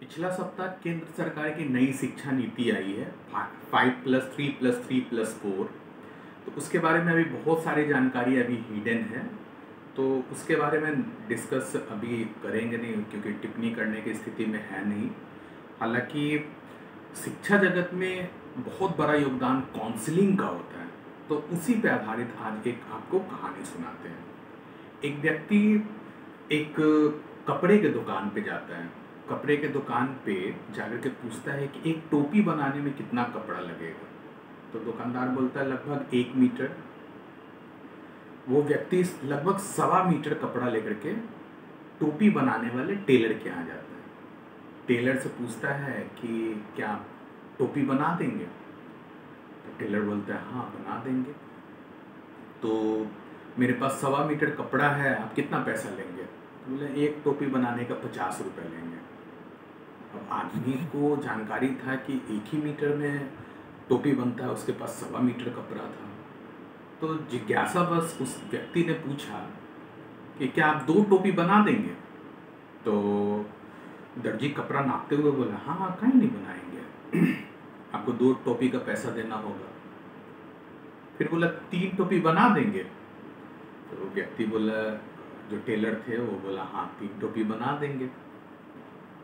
पिछला सप्ताह केंद्र सरकार की नई शिक्षा नीति आई है 5+3+3+4। तो उसके बारे में अभी बहुत सारी जानकारी अभी हिडन है। तो उसके बारे में डिस्कस अभी करेंगे नहीं, क्योंकि टिप्पणी करने की स्थिति में है नहीं। हालांकि शिक्षा जगत में बहुत बड़ा योगदान काउंसलिंग का होता है। तो उसी पे आधारित आज एक आपको कहानी सुनाते हैं। एक व्यक्ति एक कपड़े के दुकान पे जाता है। कपड़े के दुकान पे जाकर के पूछता है कि एक टोपी बनाने में कितना कपड़ा लगेगा। तो दुकानदार बोलता है लगभग 1 मीटर। वो व्यक्ति लगभग 1.25 मीटर कपड़ा लेकर के टोपी बनाने वाले टेलर के यहाँ जाता है। टेलर से पूछता है कि क्या आप टोपी बना देंगे। तो टेलर बोलता है हाँ बना देंगे। तो मेरे पास 1.25 मीटर कपड़ा है, आप कितना पैसा लेंगे। तो बोले एक टोपी बनाने का 50 रुपये लेंगे। अब आदमी को जानकारी था कि 1 ही मीटर में टोपी बनता है, उसके पास 1.25 मीटर कपड़ा था। तो जिज्ञासा बस उस व्यक्ति ने पूछा कि क्या आप 2 टोपी बना देंगे। तो दर्जी कपड़ा नापते हुए बोला हाँ हाँ कहीं नहीं बनाएंगे आपको 2 टोपी का पैसा देना होगा। फिर बोला 3 टोपी बना देंगे। तो व्यक्ति बोला, जो टेलर थे वो बोला हाँ 3 टोपी बना देंगे।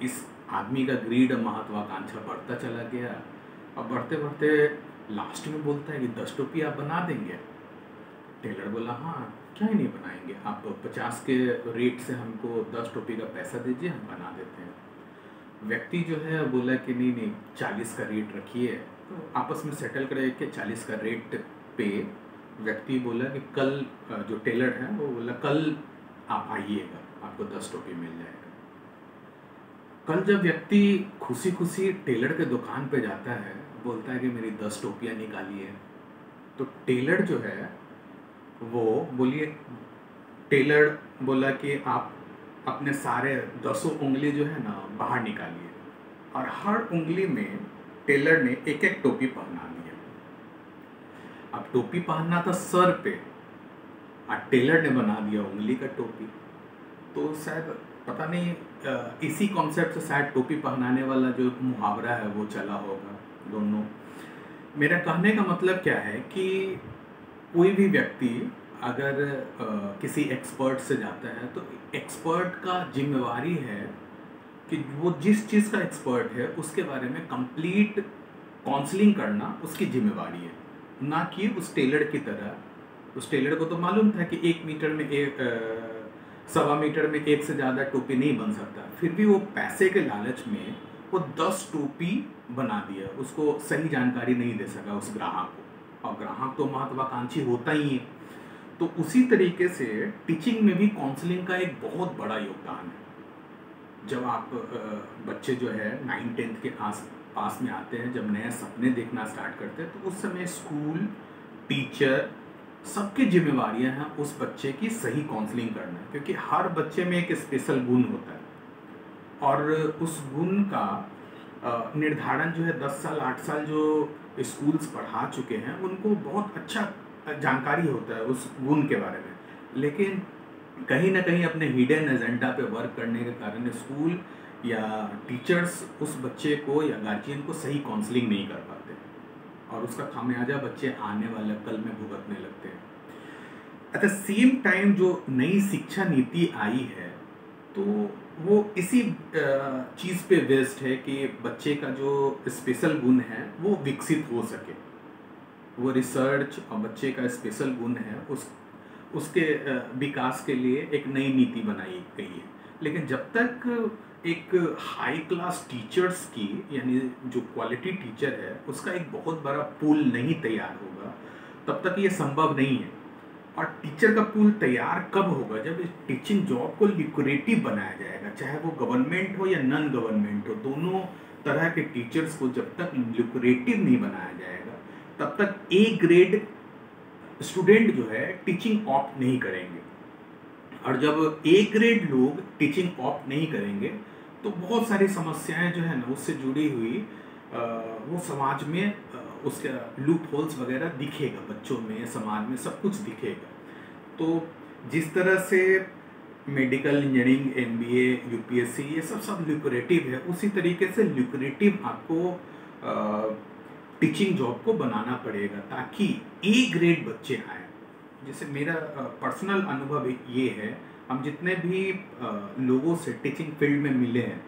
इस आदमी का ग्रीड महत्वाकांक्षा बढ़ता चला गया। और बढ़ते बढ़ते लास्ट में बोलता है कि 10 टोपी आप बना देंगे। टेलर बोला हाँ क्या ही नहीं बनाएंगे, आप 50 के रेट से हमको 10 टोपी का पैसा दीजिए, हम बना देते हैं। व्यक्ति जो है बोला कि नहीं नहीं 40 का रेट रखिए। तो आपस में सेटल करे कि 40 का रेट पे व्यक्ति बोला कि कल, जो टेलर है वो बोला कल आप आइएगा, आपको 10 टोपी मिल जाएगा। कल जब व्यक्ति खुशी खुशी टेलर के दुकान पे जाता है, बोलता है कि मेरी 10 टोपियाँ निकालिए। तो टेलर जो है वो बोलिए, टेलर बोला कि आप अपने सारे 10 उंगली जो है ना बाहर निकालिए। और हर उंगली में टेलर ने एक एक टोपी पहना दिया। अब टोपी पहनना था सर पे, और टेलर ने बना दिया उंगली का टोपी। तो शायद पता नहीं, इसी कॉन्सेप्ट से शायद टोपी पहनाने वाला जो मुहावरा है वो चला होगा दोनों। मेरा कहने का मतलब क्या है कि कोई भी व्यक्ति अगर किसी एक्सपर्ट से जाता है तो एक्सपर्ट का जिम्मेवारी है कि वो जिस चीज़ का एक्सपर्ट है उसके बारे में कंप्लीट काउंसलिंग करना उसकी जिम्मेवारी है, ना कि उस टेलर की तरह। उस टेलर को तो मालूम था कि 1 मीटर में 1.25 मीटर में एक से ज़्यादा टोपी नहीं बन सकता। फिर भी वो पैसे के लालच में वो 10 टोपी बना दिया। उसको सही जानकारी नहीं दे सका उस ग्राहक को, और ग्राहक तो महत्वाकांक्षी होता ही है। तो उसी तरीके से टीचिंग में भी काउंसलिंग का एक बहुत बड़ा योगदान है। जब आप बच्चे जो है 9-10 के आस पास में आते हैं, जब नए सपने देखना स्टार्ट करते हैं, तो उस समय स्कूल, टीचर, सबकी जिम्मेवारियां हैं उस बच्चे की सही काउंसलिंग करना। क्योंकि हर बच्चे में एक स्पेशल गुण होता है, और उस गुण का निर्धारण जो है 10 साल 8 साल जो स्कूल्स पढ़ा चुके हैं उनको बहुत अच्छा जानकारी होता है उस गुण के बारे में। लेकिन कहीं ना कहीं अपने हिडन एजेंडा पे वर्क करने के कारण स्कूल या टीचर्स उस बच्चे को या गार्जियन को सही काउंसलिंग नहीं कर पाते, और उसका खामियाजा बच्चे आने वाले कल में भुगतने लगते हैं। एट द सेम टाइम जो नई शिक्षा नीति आई है तो वो इसी चीज़ पे बेस्ड है कि बच्चे का जो स्पेशल गुण है वो विकसित हो सके। वो रिसर्च और बच्चे का स्पेशल गुण है उसके विकास के लिए एक नई नीति बनाई गई है। लेकिन जब तक एक हाई क्लास टीचर्स की, यानी जो क्वालिटी टीचर है उसका एक बहुत बड़ा पूल नहीं तैयार होगा, तब तक ये संभव नहीं है। और टीचर का पूल तैयार कब होगा, जब इस टीचिंग जॉब को लिक्रेटिव बनाया जाएगा, चाहे वो गवर्नमेंट हो या नॉन गवर्नमेंट हो। दोनों तरह के टीचर्स को जब तक लिक्रेटिव नहीं बनाया जाएगा तब तक ए ग्रेड स्टूडेंट जो है टीचिंग ऑप्ट नहीं करेंगे। और जब ए ग्रेड लोग टीचिंग ऑप्ट नहीं करेंगे तो बहुत सारी समस्याएं जो है ना उससे जुड़ी हुई वो समाज में उसके लूप होल्स वगैरह दिखेगा, बच्चों में, समाज में सब कुछ दिखेगा। तो जिस तरह से मेडिकल इंजीनियरिंग, एमबीए, यूपीएससी, ये सब सब ल्यूक्रेटिव है। उसी तरीके से ल्यूक्रेटिव आपको टीचिंग जॉब को बनाना पड़ेगा ताकि ए ग्रेड बच्चे आए। जैसे मेरा पर्सनल अनुभव ये है, हम जितने भी लोगों से टीचिंग फील्ड में मिले हैं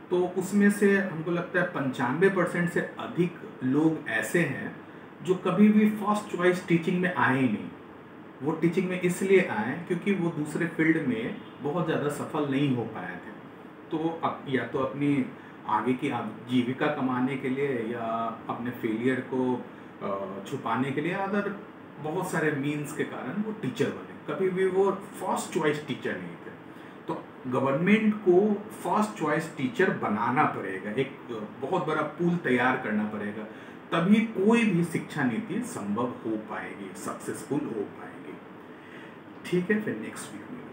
तो उसमें से हमको लगता है 95% से अधिक लोग ऐसे हैं जो कभी भी फर्स्ट चॉइस टीचिंग में आए ही नहीं। वो टीचिंग में इसलिए आए क्योंकि वो दूसरे फील्ड में बहुत ज़्यादा सफल नहीं हो पाए थे। तो अब या तो अपनी आगे की जीविका कमाने के लिए या अपने फेलियर को छुपाने के लिए अदर बहुत सारे मीन्स के कारण वो टीचर बने, कभी भी वो फर्स्ट चॉइस टीचर नहीं थे। तो गवर्नमेंट को फर्स्ट चॉइस टीचर बनाना पड़ेगा, एक बहुत बड़ा पूल तैयार करना पड़ेगा, तभी कोई भी शिक्षा नीति संभव हो पाएगी, सक्सेसफुल हो पाएगी। ठीक है, फिर नेक्स्ट वीक में